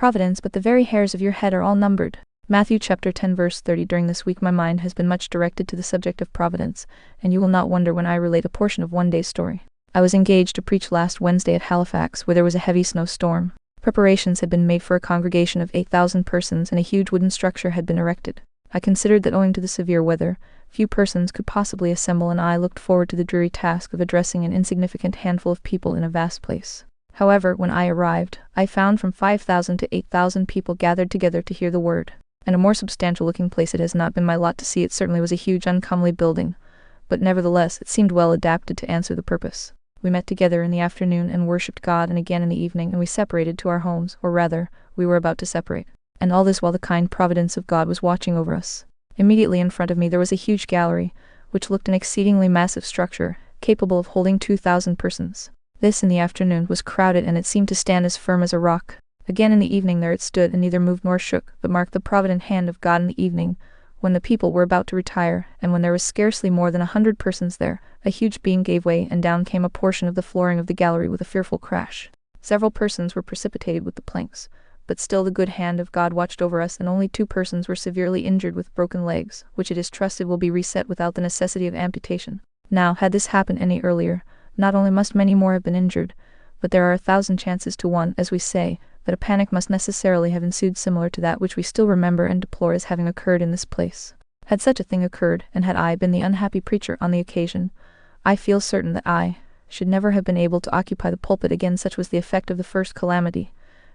Providence, but the very hairs of your head are all numbered. Matthew chapter 10 verse 30. During this week my mind has been much directed to the subject of providence, and you will not wonder when I relate a portion of one day's story. I was engaged to preach last Wednesday at Halifax, where there was a heavy snowstorm. Preparations had been made for a congregation of 8,000 persons, and a huge wooden structure had been erected. I considered that owing to the severe weather, few persons could possibly assemble, and I looked forward to the dreary task of addressing an insignificant handful of people in a vast place. However, when I arrived, I found from 5,000 to 8,000 people gathered together to hear the word. And a more substantial-looking place it has not been my lot to see. It certainly was a huge, uncomely building, but nevertheless it seemed well adapted to answer the purpose. We met together in the afternoon and worshipped God, and again in the evening, and we separated to our homes, or rather, we were about to separate. And all this while the kind providence of God was watching over us. Immediately in front of me there was a huge gallery, which looked an exceedingly massive structure, capable of holding 2,000 persons. This in the afternoon was crowded, and it seemed to stand as firm as a rock. Again in the evening there it stood, and neither moved nor shook, but marked the provident hand of God in the evening, when the people were about to retire, and when there was scarcely more than 100 persons there, a huge beam gave way, and down came a portion of the flooring of the gallery with a fearful crash. Several persons were precipitated with the planks, but still the good hand of God watched over us, and only 2 persons were severely injured with broken legs, which it is trusted will be reset without the necessity of amputation. Now, had this happened any earlier, not only must many more have been injured, but there are 1,000 chances to 1, as we say, that a panic must necessarily have ensued similar to that which we still remember and deplore as having occurred in this place. Had such a thing occurred, and had I been the unhappy preacher on the occasion, I feel certain that I should never have been able to occupy the pulpit again. Such was the effect of the first calamity,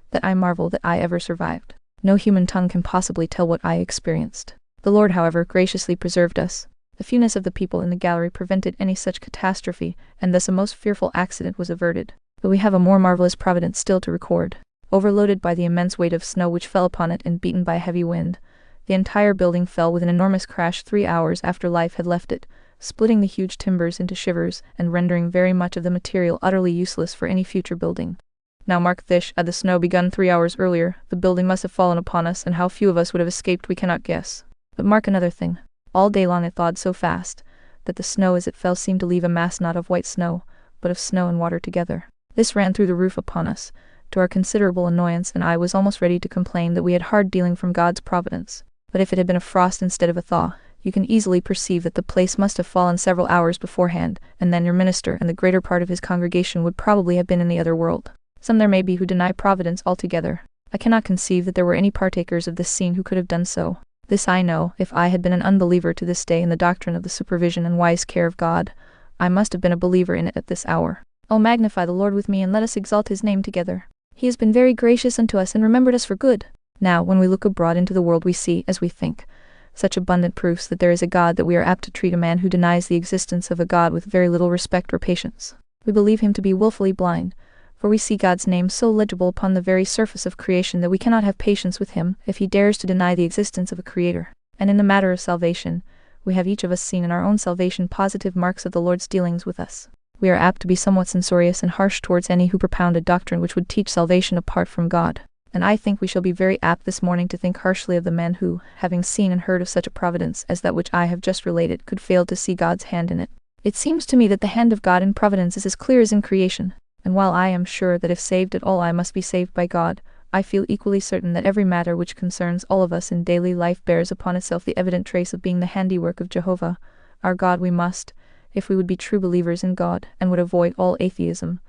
that I marvel that I ever survived. No human tongue can possibly tell what I experienced. The Lord, however, graciously preserved us. The fewness of the people in the gallery prevented any such catastrophe, and thus a most fearful accident was averted. But we have a more marvelous providence still to record. Overloaded by the immense weight of snow which fell upon it, and beaten by a heavy wind, the entire building fell with an enormous crash 3 hours after life had left it, splitting the huge timbers into shivers, and rendering very much of the material utterly useless for any future building. Now mark this: had the snow begun 3 hours earlier, the building must have fallen upon us, and how few of us would have escaped we cannot guess. But mark another thing. All day long it thawed so fast, that the snow as it fell seemed to leave a mass not of white snow, but of snow and water together. This ran through the roof upon us, to our considerable annoyance, and I was almost ready to complain that we had hard dealing from God's providence. But if it had been a frost instead of a thaw, you can easily perceive that the place must have fallen several hours beforehand, and then your minister and the greater part of his congregation would probably have been in the other world. Some there may be who deny providence altogether. I cannot conceive that there were any partakers of this scene who could have done so. This I know: if I had been an unbeliever to this day in the doctrine of the supervision and wise care of God, I must have been a believer in it at this hour. Oh, magnify the Lord with me, and let us exalt his name together. He has been very gracious unto us, and remembered us for good. Now, when we look abroad into the world, we see, as we think, such abundant proofs that there is a God that we are apt to treat a man who denies the existence of a God with very little respect or patience. We believe him to be willfully blind, for we see God's name so legible upon the very surface of creation that we cannot have patience with him if he dares to deny the existence of a Creator. And in the matter of salvation, we have each of us seen in our own salvation positive marks of the Lord's dealings with us. We are apt to be somewhat censorious and harsh towards any who propound a doctrine which would teach salvation apart from God. And I think we shall be very apt this morning to think harshly of the man who, having seen and heard of such a providence as that which I have just related, could fail to see God's hand in it. It seems to me that the hand of God in providence is as clear as in creation, and while I am sure that if saved at all I must be saved by God, I feel equally certain that every matter which concerns all of us in daily life bears upon itself the evident trace of being the handiwork of Jehovah, our God. We must, if we would be true believers in God, and would avoid all atheism,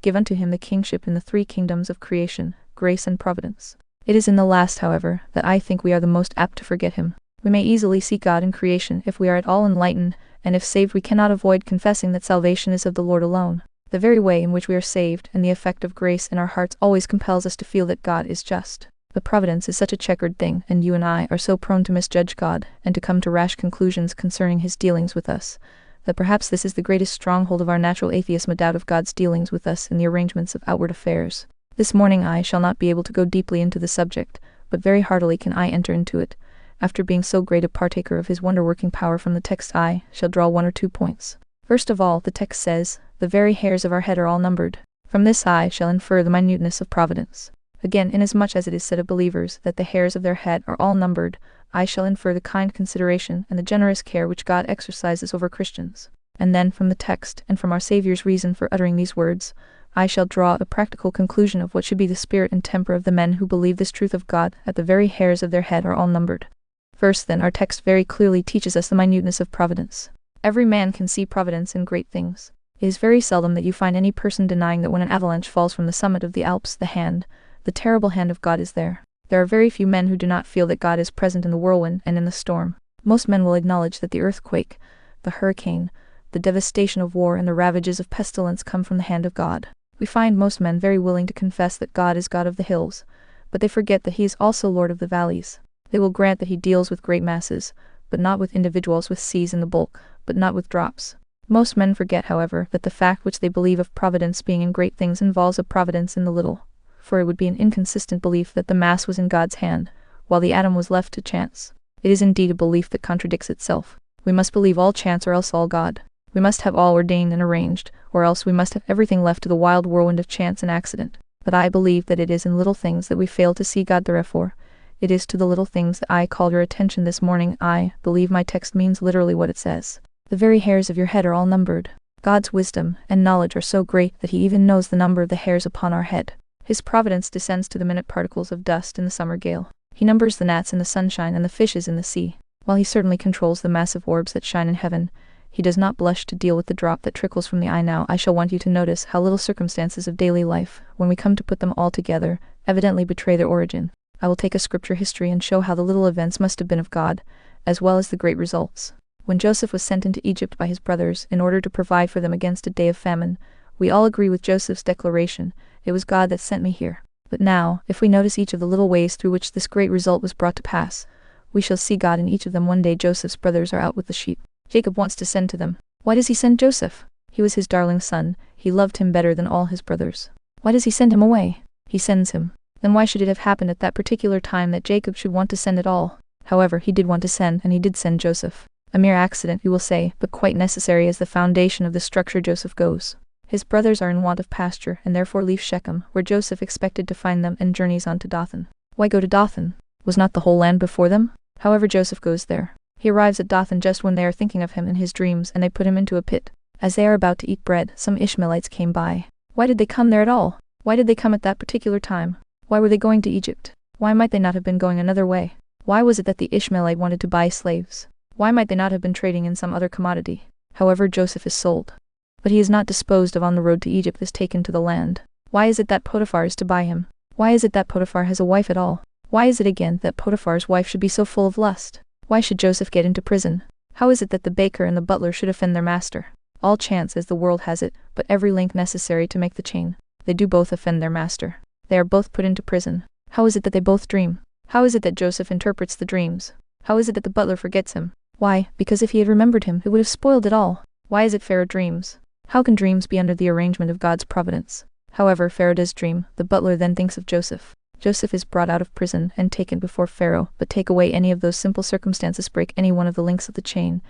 give unto him the kingship in the 3 kingdoms of creation, grace and providence. It is in the last, however, that I think we are the most apt to forget him. We may easily see God in creation if we are at all enlightened, and if saved we cannot avoid confessing that salvation is of the Lord alone. The very way in which we are saved, and the effect of grace in our hearts, always compels us to feel that God is just. But providence is such a checkered thing, and you and I are so prone to misjudge God, and to come to rash conclusions concerning his dealings with us, that perhaps this is the greatest stronghold of our natural atheism, a doubt of God's dealings with us in the arrangements of outward affairs. This morning I shall not be able to go deeply into the subject, but very heartily can I enter into it. After being so great a partaker of his wonder-working power from the text, I shall draw 1 or 2 points. First of all, the text says, "The very hairs of our head are all numbered." From this I shall infer the minuteness of providence. Again, inasmuch as it is said of believers that the hairs of their head are all numbered, I shall infer the kind consideration and the generous care which God exercises over Christians. And then, from the text, and from our Saviour's reason for uttering these words, I shall draw a practical conclusion of what should be the spirit and temper of the men who believe this truth of God, that the very hairs of their head are all numbered. First, then, our text very clearly teaches us the minuteness of providence. Every man can see providence in great things. It is very seldom that you find any person denying that when an avalanche falls from the summit of the Alps, the terrible hand of God is there. There are very few men who do not feel that God is present in the whirlwind and in the storm. Most men will acknowledge that the earthquake, the hurricane, the devastation of war and the ravages of pestilence come from the hand of God. We find most men very willing to confess that God is God of the hills, but they forget that He is also Lord of the valleys. They will grant that He deals with great masses, but not with individuals, with seas in the bulk, but not with drops. Most men forget, however, that the fact which they believe of providence being in great things involves a providence in the little, for it would be an inconsistent belief that the mass was in God's hand, while the atom was left to chance. It is indeed a belief that contradicts itself. We must believe all chance or else all God. We must have all ordained and arranged, or else we must have everything left to the wild whirlwind of chance and accident. But I believe that it is in little things that we fail to see God. Therefore, it is to the little things that I called your attention this morning. I believe my text means literally what it says. The very hairs of your head are all numbered. God's wisdom and knowledge are so great that He even knows the number of the hairs upon our head. His providence descends to the minute particles of dust in the summer gale. He numbers the gnats in the sunshine and the fishes in the sea. While He certainly controls the massive orbs that shine in heaven, He does not blush to deal with the drop that trickles from the eye. Now I shall want you to notice how little circumstances of daily life, when we come to put them all together, evidently betray their origin. I will take a scripture history and show how the little events must have been of God, as well as the great results. When Joseph was sent into Egypt by his brothers in order to provide for them against a day of famine, we all agree with Joseph's declaration, "It was God that sent me here." But now, if we notice each of the little ways through which this great result was brought to pass, we shall see God in each of them. One day Joseph's brothers are out with the sheep. Jacob wants to send to them. Why does he send Joseph? He was his darling son, he loved him better than all his brothers. Why does he send him away? He sends him. Then why should it have happened at that particular time that Jacob should want to send at all? However, he did want to send, and he did send Joseph. A mere accident, you will say, but quite necessary as the foundation of the structure. Joseph goes. His brothers are in want of pasture, and therefore leave Shechem, where Joseph expected to find them, and journeys on to Dothan. Why go to Dothan? Was not the whole land before them? However, Joseph goes there. He arrives at Dothan just when they are thinking of him in his dreams, and they put him into a pit. As they are about to eat bread, some Ishmaelites came by. Why did they come there at all? Why did they come at that particular time? Why were they going to Egypt? Why might they not have been going another way? Why was it that the Ishmaelite wanted to buy slaves? Why might they not have been trading in some other commodity? However, Joseph is sold. But he is not disposed of on the road to Egypt, is taken to the land. Why is it that Potiphar is to buy him? Why is it that Potiphar has a wife at all? Why is it again that Potiphar's wife should be so full of lust? Why should Joseph get into prison? How is it that the baker and the butler should offend their master? All chance as the world has it, but every link necessary to make the chain. They do both offend their master. They are both put into prison. How is it that they both dream? How is it that Joseph interprets the dreams? How is it that the butler forgets him? Why, because if he had remembered him, it would have spoiled it all. Why is it Pharaoh dreams? How can dreams be under the arrangement of God's providence? However, Pharaoh does dream. The butler then thinks of Joseph. Joseph is brought out of prison and taken before Pharaoh, but take away any of those simple circumstances, break any one of the links of the chain,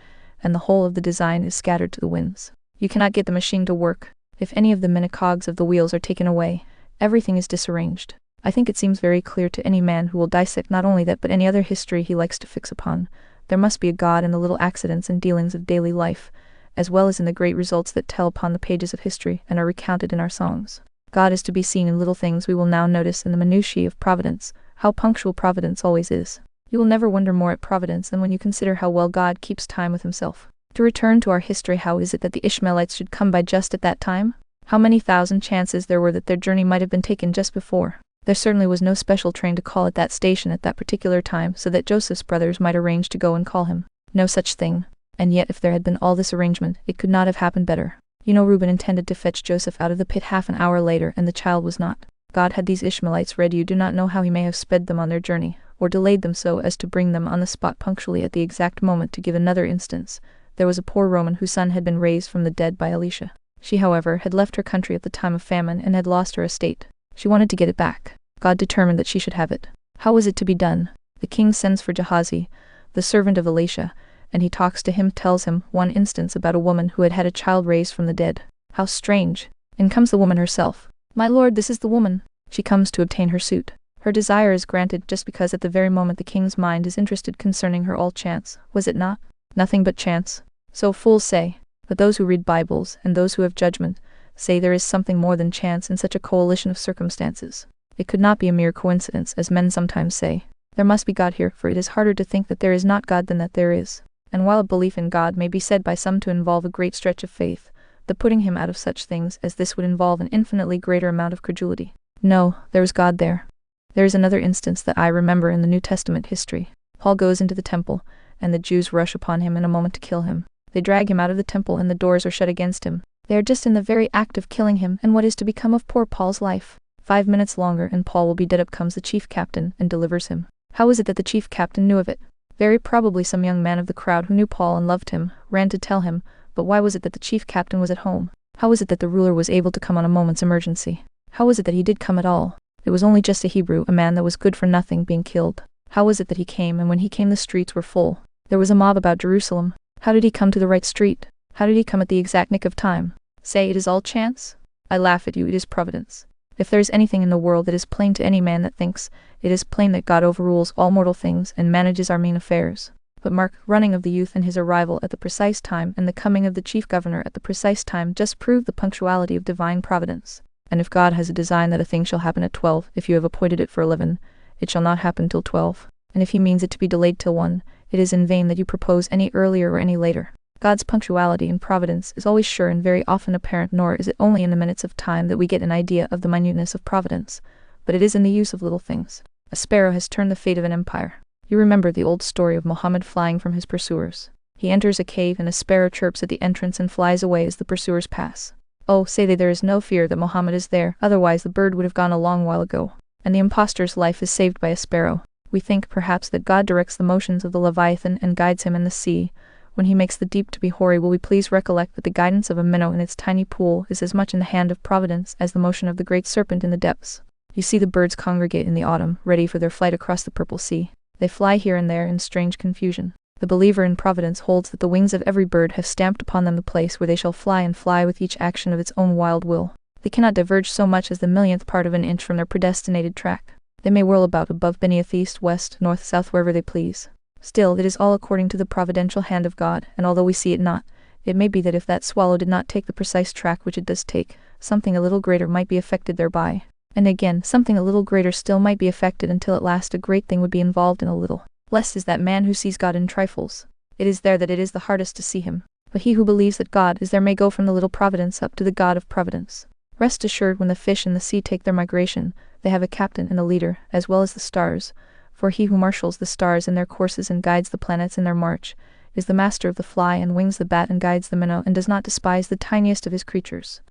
and the whole of the design is scattered to the winds. You cannot get the machine to work. If any of the minute cogs of the wheels are taken away, everything is disarranged. I think it seems very clear to any man who will dissect not only that but any other history he likes to fix upon. There must be a God in the little accidents and dealings of daily life, as well as in the great results that tell upon the pages of history and are recounted in our songs. God is to be seen in little things. We will now notice in the minutiae of providence, how punctual providence always is. You will never wonder more at providence than when you consider how well God keeps time with himself. To return to our history, how is it that the Ishmaelites should come by just at that time? How many thousand chances there were that their journey might have been taken just before. There certainly was no special train to call at that station at that particular time, so that Joseph's brothers might arrange to go and call him. No such thing. And yet if there had been all this arrangement, it could not have happened better. You know, Reuben intended to fetch Joseph out of the pit half an hour later, and the child was not. God had these Ishmaelites ready. You do not know how he may have sped them on their journey, or delayed them so as to bring them on the spot punctually at the exact moment. To give another instance, there was a poor Roman whose son had been raised from the dead by Elisha. She, however, had left her country at the time of famine and had lost her estate. She wanted to get it back. God determined that she should have it. How was it to be done? The king sends for Gehazi, the servant of Elisha, and he talks to him, tells him one instance about a woman who had had a child raised from the dead. How strange! In comes the woman herself. My lord, this is the woman. She comes to obtain her suit. Her desire is granted just because at the very moment the king's mind is interested concerning her. All chance, was it not? Nothing but chance. So fools say. But those who read Bibles, and those who have judgment, Say there is something more than chance in such a coalition of circumstances. It could not be a mere coincidence, as men sometimes say. There must be God here, for it is harder to think that there is not God than that there is. And while a belief in God may be said by some to involve a great stretch of faith, the putting him out of such things as this would involve an infinitely greater amount of credulity. No, there is God there. There is another instance that I remember in the New Testament history. Paul goes into the temple, and the Jews rush upon him in a moment to kill him. They drag him out of the temple and the doors are shut against him. They are just in the very act of killing him, and what is to become of poor Paul's life? 5 minutes longer and Paul will be dead. Up comes the chief captain and delivers him. How is it that the chief captain knew of it? Very probably some young man of the crowd who knew Paul and loved him, ran to tell him, but why was it that the chief captain was at home? How was it that the ruler was able to come on a moment's emergency? How was it that he did come at all? It was only just a Hebrew, a man that was good for nothing, being killed. How was it that he came, and when he came the streets were full? There was a mob about Jerusalem. How did he come to the right street? How did he come at the exact nick of time? Say it is all chance? I laugh at you, it is providence. If there is anything in the world that is plain to any man that thinks, it is plain that God overrules all mortal things and manages our mean affairs. But mark, running of the youth and his arrival at the precise time and the coming of the chief governor at the precise time just prove the punctuality of divine providence. And if God has a design that a thing shall happen at 12, if you have appointed it for 11, it shall not happen till 12. And if he means it to be delayed till 1, it is in vain that you propose any earlier or any later. God's punctuality and providence is always sure and very often apparent, nor is it only in the minutes of time that we get an idea of the minuteness of providence, but it is in the use of little things. A sparrow has turned the fate of an empire. You remember the old story of Muhammad flying from his pursuers. He enters a cave and a sparrow chirps at the entrance and flies away as the pursuers pass. Oh, say they, there is no fear that Muhammad is there, otherwise the bird would have gone a long while ago. And the impostor's life is saved by a sparrow. We think, perhaps, that God directs the motions of the Leviathan and guides him in the sea. When he makes the deep to be hoary, will we please recollect that the guidance of a minnow in its tiny pool is as much in the hand of Providence as the motion of the great serpent in the depths. You see the birds congregate in the autumn, ready for their flight across the purple sea. They fly here and there in strange confusion. The believer in Providence holds that the wings of every bird have stamped upon them the place where they shall fly, and fly with each action of its own wild will. They cannot diverge so much as the millionth part of an inch from their predestinated track. They may whirl about above, beneath, east, west, north, south, wherever they please. Still, it is all according to the providential hand of God, and although we see it not, it may be that if that swallow did not take the precise track which it does take, something a little greater might be effected thereby. And again, something a little greater still might be effected, until at last a great thing would be involved in a little. Blessed is that man who sees God in trifles. It is there that it is the hardest to see him. But he who believes that God is there may go from the little providence up to the God of providence. Rest assured, when the fish in the sea take their migration, they have a captain and a leader, as well as the stars. For he who marshals the stars in their courses and guides the planets in their march, is the master of the fly and wings the bat and guides the minnow and does not despise the tiniest of his creatures.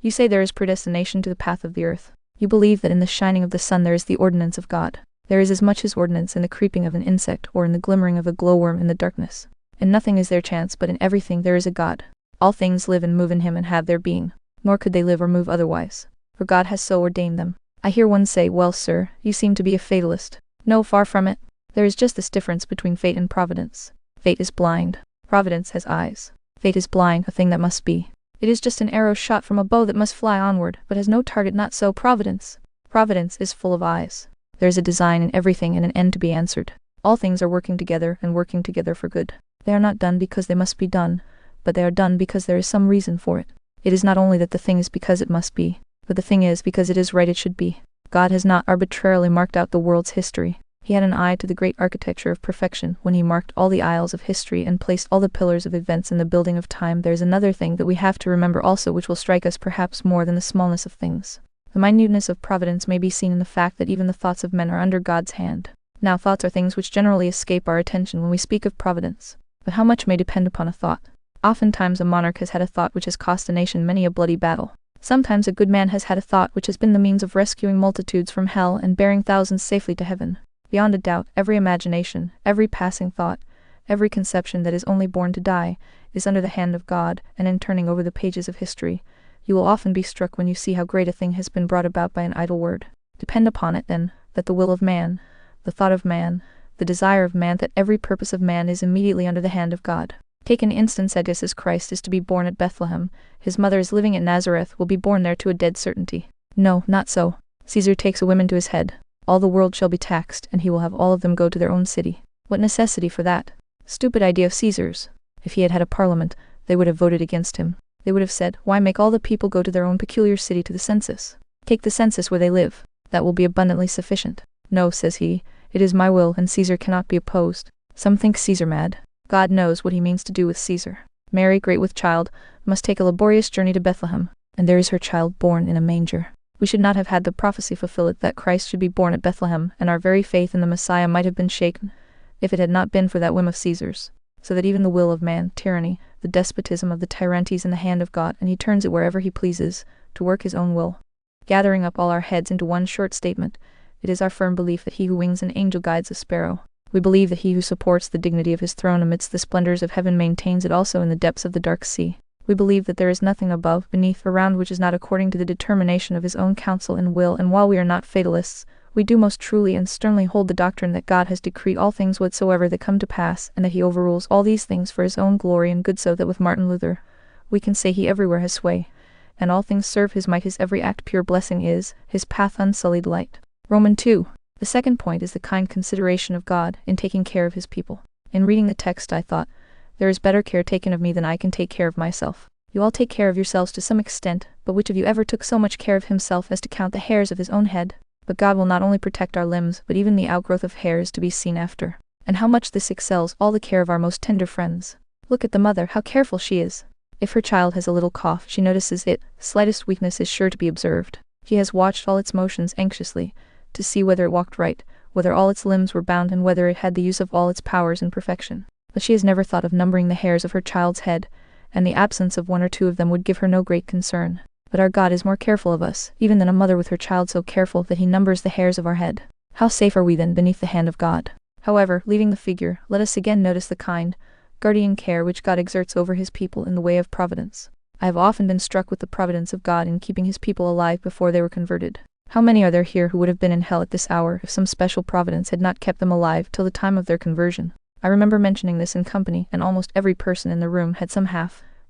You say there is predestination to the path of the earth. You believe that in the shining of the sun there is the ordinance of God. There is as much his ordinance in the creeping of an insect or in the glimmering of a glowworm in the darkness. In nothing is there chance, but in everything there is a God. All things live and move in him and have their being, nor could they live or move otherwise, for God has so ordained them. I hear one say, "Well, sir, you seem to be a fatalist." No, far from it. There is just this difference between fate and providence. Fate is blind. Providence has eyes. Fate is blind, a thing that must be. It is just an arrow shot from a bow that must fly onward, but has no target. Not so Providence. Providence is full of eyes. There is a design in everything and an end to be answered. All things are working together and working together for good. They are not done because they must be done, but they are done because there is some reason for it. It is not only that the thing is because it must be, but the thing is because it is right it should be. God has not arbitrarily marked out the world's history. He had an eye to the great architecture of perfection when he marked all the aisles of history and placed all the pillars of events in the building of time. There is another thing that we have to remember also, which will strike us perhaps more than the smallness of things. The minuteness of providence may be seen in the fact that even the thoughts of men are under God's hand. Now, thoughts are things which generally escape our attention when we speak of providence. But how much may depend upon a thought? Oftentimes a monarch has had a thought which has cost a nation many a bloody battle. Sometimes a good man has had a thought which has been the means of rescuing multitudes from hell and bearing thousands safely to heaven. Beyond a doubt, every imagination, every passing thought, every conception that is only born to die, is under the hand of God, and in turning over the pages of history, you will often be struck when you see how great a thing has been brought about by an idle word. Depend upon it, then, that the will of man, the thought of man, the desire of man, that every purpose of man is immediately under the hand of God. Take an instance. As Christ is to be born at Bethlehem, his mother is living at Nazareth, will be born there to a dead certainty. No, not so. Caesar takes a woman to his head. All the world shall be taxed, and he will have all of them go to their own city. What necessity for that? Stupid idea of Caesar's. If he had had a parliament, they would have voted against him. They would have said, why make all the people go to their own peculiar city to the census? Take the census where they live. That will be abundantly sufficient. No, says he, it is my will, and Caesar cannot be opposed. Some think Caesar mad. God knows what he means to do with Caesar. Mary, great with child, must take a laborious journey to Bethlehem, and there is her child born in a manger. We should not have had the prophecy fulfilled that Christ should be born at Bethlehem, and our very faith in the Messiah might have been shaken, if it had not been for that whim of Caesar's, so that even the will of man, tyranny, the despotism of the tyrant is in the hand of God, and he turns it wherever he pleases, to work his own will. Gathering up all our heads into one short statement, it is our firm belief that he who wings an angel guides a sparrow. We believe that he who supports the dignity of his throne amidst the splendors of heaven maintains it also in the depths of the dark sea. We believe that there is nothing above, beneath, around which is not according to the determination of his own counsel and will, and while we are not fatalists, we do most truly and sternly hold the doctrine that God has decreed all things whatsoever that come to pass, and that he overrules all these things for his own glory and good, so that with Martin Luther, we can say he everywhere has sway, and all things serve his might, his every act pure blessing is, his path unsullied light. Romans 2. The second point is the kind consideration of God in taking care of his people. In reading the text I thought, there is better care taken of me than I can take care of myself. You all take care of yourselves to some extent, but which of you ever took so much care of himself as to count the hairs of his own head? But God will not only protect our limbs, but even the outgrowth of hair is to be seen after. And how much this excels all the care of our most tender friends. Look at the mother, how careful she is. If her child has a little cough, she notices it. Slightest weakness is sure to be observed. She has watched all its motions anxiously, to see whether it walked right, whether all its limbs were bound, and whether it had the use of all its powers in perfection. But she has never thought of numbering the hairs of her child's head, and the absence of one or two of them would give her no great concern. But our God is more careful of us, even than a mother with her child, so careful that he numbers the hairs of our head. How safe are we then beneath the hand of God? However, leaving the figure, let us again notice the kind, guardian care which God exerts over his people in the way of providence. I have often been struck with the providence of God in keeping his people alive before they were converted. How many are there here who would have been in hell at this hour if some special providence had not kept them alive till the time of their conversion? I remember mentioning this in company, and almost every person in the room had some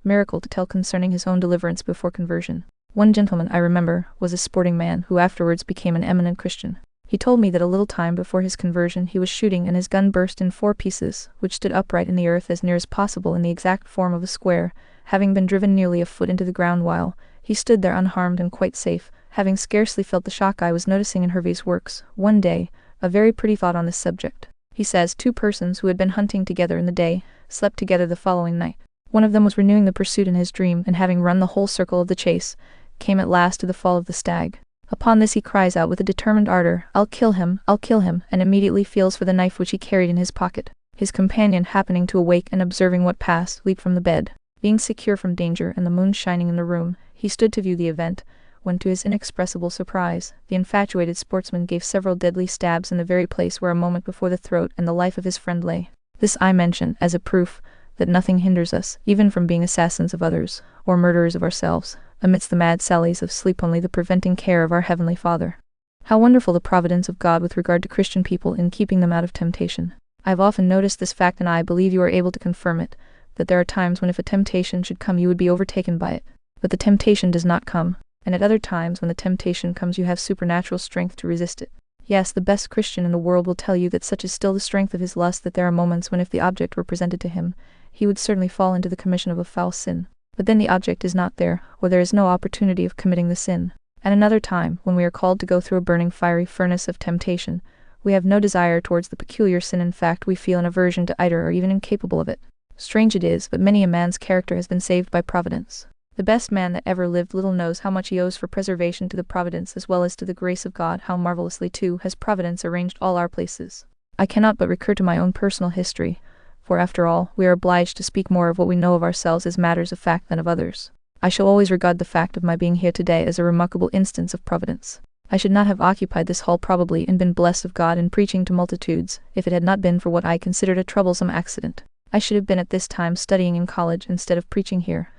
miracle to tell concerning his own deliverance before conversion. One gentleman, I remember, was a sporting man who afterwards became an eminent Christian. He told me that a little time before his conversion he was shooting, and his gun burst in 4 pieces, which stood upright in the earth as near as possible in the exact form of a square, having been driven nearly a foot into the ground, while he stood there unharmed and quite safe, having scarcely felt the shock. I was noticing in Hervey's works, one day, a very pretty thought on this subject. He says 2 persons who had been hunting together in the day, slept together the following night. One of them was renewing the pursuit in his dream, and having run the whole circle of the chase, came at last to the fall of the stag. Upon this he cries out with a determined ardor, I'll kill him, and immediately feels for the knife which he carried in his pocket. His companion, happening to awake and observing what passed, leaped from the bed. Being secure from danger and the moon shining in the room, he stood to view the event, when to his inexpressible surprise, the infatuated sportsman gave several deadly stabs in the very place where a moment before the throat and the life of his friend lay. This I mention as a proof that nothing hinders us, even from being assassins of others, or murderers of ourselves, amidst the mad sallies of sleep, only the preventing care of our Heavenly Father. How wonderful the providence of God with regard to Christian people in keeping them out of temptation. I have often noticed this fact, and I believe you are able to confirm it, that there are times when if a temptation should come you would be overtaken by it. But the temptation does not come, and at other times when the temptation comes you have supernatural strength to resist it. Yes, the best Christian in the world will tell you that such is still the strength of his lust that there are moments when if the object were presented to him, he would certainly fall into the commission of a foul sin. But then the object is not there, or there is no opportunity of committing the sin. At another time, when we are called to go through a burning fiery furnace of temptation, we have no desire towards the peculiar sin. In fact, we feel an aversion to either, or even incapable of it. Strange it is, but many a man's character has been saved by providence. The best man that ever lived little knows how much he owes for preservation to the providence as well as to the grace of God. How marvelously, too, has providence arranged all our places. I cannot but recur to my own personal history, for after all, we are obliged to speak more of what we know of ourselves as matters of fact than of others. I shall always regard the fact of my being here today as a remarkable instance of providence. I should not have occupied this hall probably and been blessed of God in preaching to multitudes, if it had not been for what I considered a troublesome accident. I should have been at this time studying in college instead of preaching here.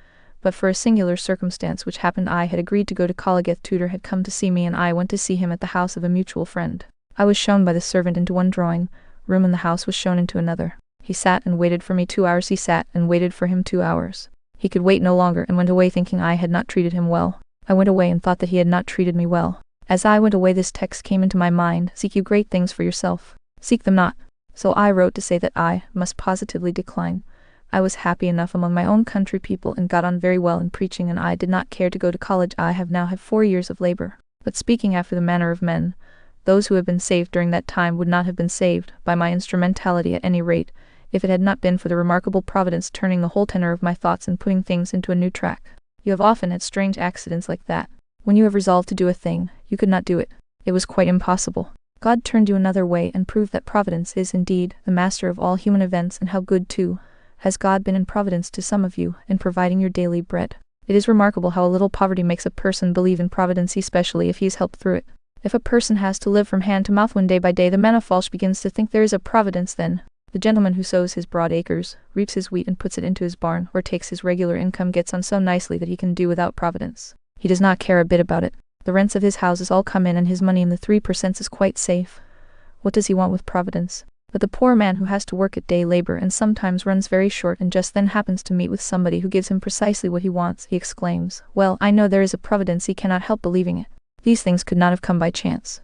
But for a singular circumstance which happened, I had agreed to go to college. A tutor had come to see me, and I went to see him at the house of a mutual friend. I was shown by the servant into one drawing room, and the house was shown into another. He sat and waited for me 2 hours. He sat and waited for him 2 hours. He could wait no longer, and went away thinking I had not treated him well. I went away and thought that he had not treated me well. As I went away, this text came into my mind, seek you great things for yourself. Seek them not. So I wrote to say that I must positively decline, I was happy enough among my own country people and got on very well in preaching, and I did not care to go to college. I have now had 4 years of labor. But speaking after the manner of men, those who have been saved during that time would not have been saved, by my instrumentality at any rate, if it had not been for the remarkable Providence turning the whole tenor of my thoughts and putting things into a new track. You have often had strange accidents like that. When you have resolved to do a thing, you could not do it. It was quite impossible. God turned you another way and proved that Providence is indeed the master of all human events, and how good too has God been in Providence to some of you, in providing your daily bread. It is remarkable how a little poverty makes a person believe in Providence, especially if he is helped through it. If a person has to live from hand to mouth when day by day the man of Falsh begins to think there is a Providence, then the gentleman who sows his broad acres, reaps his wheat and puts it into his barn, or takes his regular income, gets on so nicely that he can do without Providence. He does not care a bit about it. The rents of his houses all come in, and his money in the 3% is quite safe. What does he want with Providence? But the poor man who has to work at day labor and sometimes runs very short and just then happens to meet with somebody who gives him precisely what he wants, he exclaims, "Well, I know there is a Providence." He cannot help believing it. These things could not have come by chance.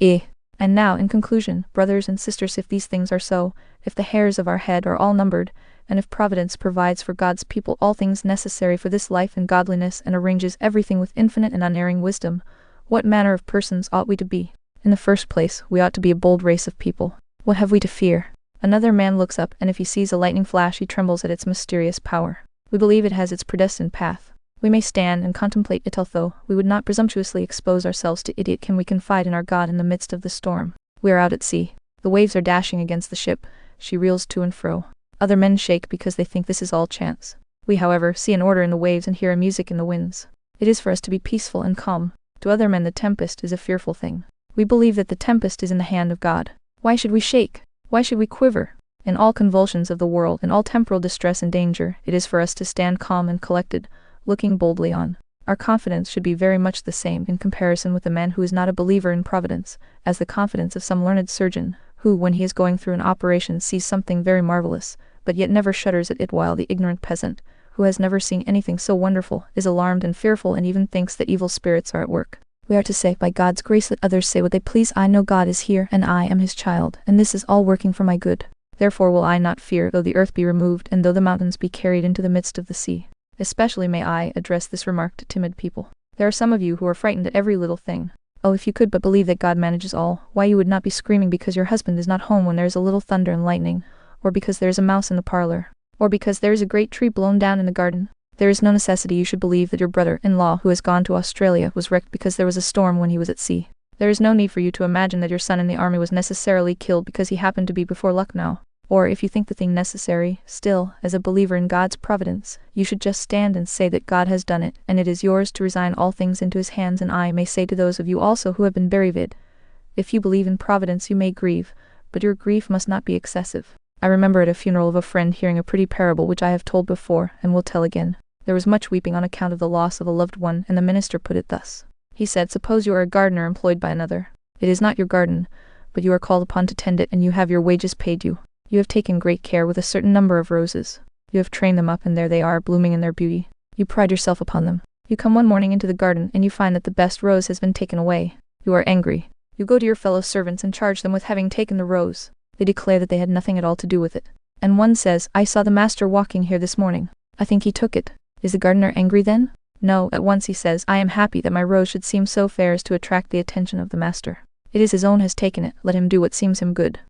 And now, in conclusion, brothers and sisters, if these things are so, if the hairs of our head are all numbered, and if Providence provides for God's people all things necessary for this life and godliness, and arranges everything with infinite and unerring wisdom, what manner of persons ought we to be? In the first place, we ought to be a bold race of people. What have we to fear? Another man looks up, and if he sees a lightning flash he trembles at its mysterious power. We believe it has its predestined path. We may stand and contemplate it, although we would not presumptuously expose ourselves to idiot. Can we confide in our God in the midst of the storm? We are out at sea. The waves are dashing against the ship. She reels to and fro. Other men shake because they think this is all chance. We, however, see an order in the waves and hear a music in the winds. It is for us to be peaceful and calm. To other men the tempest is a fearful thing. We believe that the tempest is in the hand of God. Why should we shake? Why should we quiver? In all convulsions of the world, in all temporal distress and danger, it is for us to stand calm and collected, looking boldly on. Our confidence should be very much the same, in comparison with the man who is not a believer in Providence, as the confidence of some learned surgeon, who, when he is going through an operation, sees something very marvelous, but yet never shudders at it, while the ignorant peasant, who has never seen anything so wonderful, is alarmed and fearful, and even thinks that evil spirits are at work. We are to say, by God's grace let others say what they please. I know God is here, and I am his child, and this is all working for my good. Therefore will I not fear, though the earth be removed, and though the mountains be carried into the midst of the sea. Especially may I address this remark to timid people. There are some of you who are frightened at every little thing. Oh, if you could but believe that God manages all, why you would not be screaming because your husband is not home when there is a little thunder and lightning, or because there is a mouse in the parlor, or because there is a great tree blown down in the garden. There is no necessity you should believe that your brother-in-law who has gone to Australia was wrecked because there was a storm when he was at sea. There is no need for you to imagine that your son in the army was necessarily killed because he happened to be before Lucknow. Or if you think the thing necessary, still, as a believer in God's providence, you should just stand and say that God has done it, and it is yours to resign all things into his hands. And I may say to those of you also who have been buried, if you believe in Providence you may grieve, but your grief must not be excessive. I remember at a funeral of a friend hearing a pretty parable which I have told before, and will tell again. There was much weeping on account of the loss of a loved one, and the minister put it thus. He said, suppose you are a gardener employed by another. It is not your garden, but you are called upon to tend it, and you have your wages paid you. You have taken great care with a certain number of roses. You have trained them up, and there they are, blooming in their beauty. You pride yourself upon them. You come one morning into the garden, and you find that the best rose has been taken away. You are angry. You go to your fellow servants and charge them with having taken the rose. They declare that they had nothing at all to do with it. And one says, I saw the master walking here this morning. I think he took it. Is the gardener angry then? No, at once he says, I am happy that my rose should seem so fair as to attract the attention of the master. It is his own has taken it, let him do what seems him good.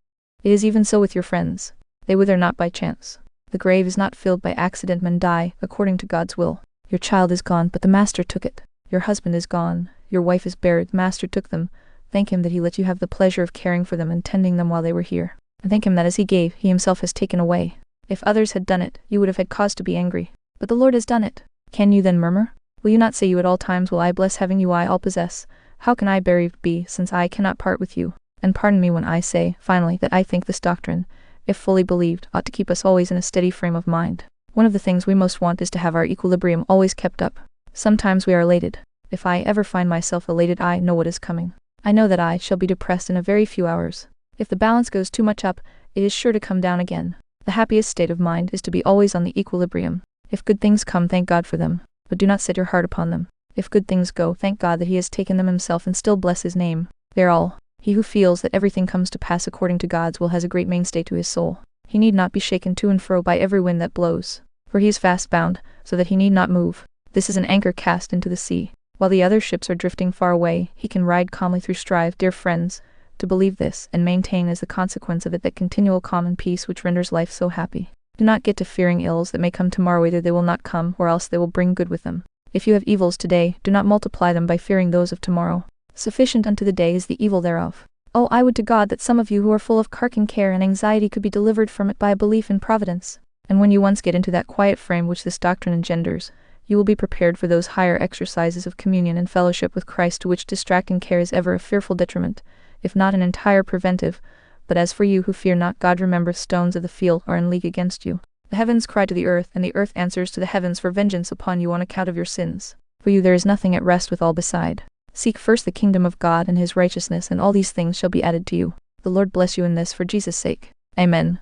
It is even so with your friends. They wither not by chance. The grave is not filled by accident. Men die, according to God's will. Your child is gone, but the master took it. Your husband is gone. Your wife is buried. The master took them. Thank him that he let you have the pleasure of caring for them and tending them while they were here. And thank him that as he gave, he himself has taken away. If others had done it, you would have had cause to be angry. But the Lord has done it. Can you then murmur? Will you not say you at all times, will I bless having you I all possess? How can I bereaved be, since I cannot part with you? And pardon me when I say, finally, that I think this doctrine, if fully believed, ought to keep us always in a steady frame of mind. One of the things we most want is to have our equilibrium always kept up. Sometimes we are elated. If I ever find myself elated, I know what is coming. I know that I shall be depressed in a very few hours. If the balance goes too much up, it is sure to come down again. The happiest state of mind is to be always on the equilibrium. If good things come, thank God for them, but do not set your heart upon them. If good things go, thank God that he has taken them himself, and still bless his name. They are all. He who feels that everything comes to pass according to God's will has a great mainstay to his soul. He need not be shaken to and fro by every wind that blows, for he is fast bound, so that he need not move. This is an anchor cast into the sea. While the other ships are drifting far away, he can ride calmly through. Strive, dear friends, to believe this, and maintain as the consequence of it that continual calm and peace which renders life so happy. Do not get to fearing ills that may come tomorrow. Either they will not come, or else they will bring good with them. If you have evils today, do not multiply them by fearing those of tomorrow. Sufficient unto the day is the evil thereof. Oh, I would to God that some of you who are full of carking care and anxiety could be delivered from it by a belief in Providence. And when you once get into that quiet frame which this doctrine engenders, you will be prepared for those higher exercises of communion and fellowship with Christ to which distracting care is ever a fearful detriment, if not an entire preventive. But as for you who fear not, God remembereth stones of the field are in league against you. The heavens cry to the earth, and the earth answers to the heavens for vengeance upon you on account of your sins. For you there is nothing at rest with all beside. Seek first the kingdom of God and his righteousness, and all these things shall be added to you. The Lord bless you in this for Jesus' sake. Amen.